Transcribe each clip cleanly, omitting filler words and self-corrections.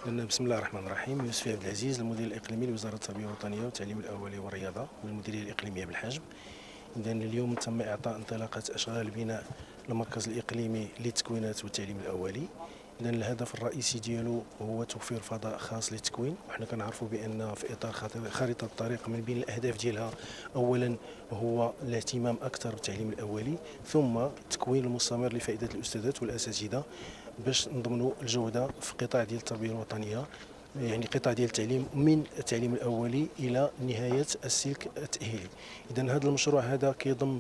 بسم الله الرحمن الرحيم. يوسف عبد العزيز، المدير الاقليمي لوزاره التربيه الوطنيه والتعليم الاولي والرياضه بالمديريه الاقليميه بالحجم. اذا اليوم تم اعطاء انطلاقه اشغال بناء المركز الاقليمي للتكوينات والتعليم الاولي. اذا الهدف الرئيسي ديالو هو توفير فضاء خاص للتكوين، وحنا كنعرفوا بان في اطار خارطه الطريق من بين الاهداف ديالها اولا هو الاهتمام اكثر بالتعليم الاولي، ثم التكوين المستمر لفائده الاستاذات والاساتذه باش نضمنوا الجوده في قطاع ديال التربيه الوطنيه، يعني قطاع ديال التعليم من التعليم الاولي الى نهايه السلك التاهيلي. اذا هذا المشروع هذا كيضم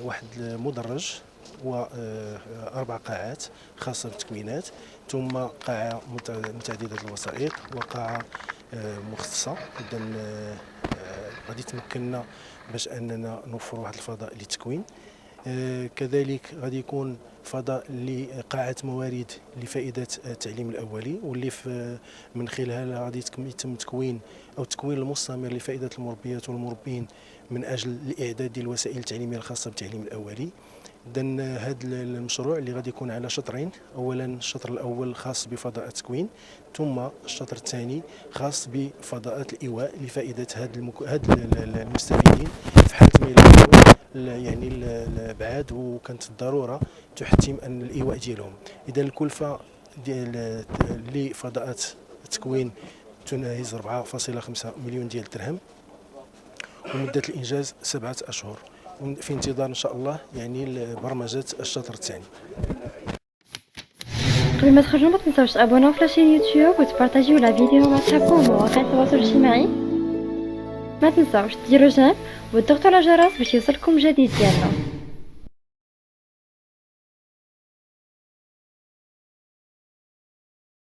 واحد المدرج واربع قاعات خاصه بالتكوينات، ثم قاعه متعدده الوسائط وقاعه مخصصه. اذا غادي تمكننا باش اننا نوفروا واحد الفضاء للتكوين. كذلك غادي يكون فضاء لقاعة موارد لفائدة التعليم الأولي، واللي من خلالها غادي يتم تكوين أو التكوين المستمر لفائدة المربيات والمربين من أجل الإعداد ديال الوسائل التعليمية الخاصة بالتعليم الأولي. إذا هذا المشروع اللي غادي يكون على شطرين، أولا الشطر الأول خاص بفضاء التكوين، ثم الشطر الثاني خاص بفضاءات الإيواء لفائدة هاد المستفيدين في حالة ما يلاقوا يعني الابعاد وكانت الضروره تحتم ان الايواء ديالهم. اذا الكلفه ديال لفضاءات التكوين تناهز 4.5 مليون ديال الدرهم، ومده الانجاز 7 اشهر، في انتظار ان شاء الله يعني برمجه الشطر الثاني. قبل ما تخرجوا ما تنساوش تابوناو في لاشين يوتيوب وتبارطاجيو لا فيديو مع صحابكم ومواقع التواصل الاجتماعي. ما تنساوش ديروا جيم وتضغطوا على الجرس باش يوصلكم جديد ديالنا.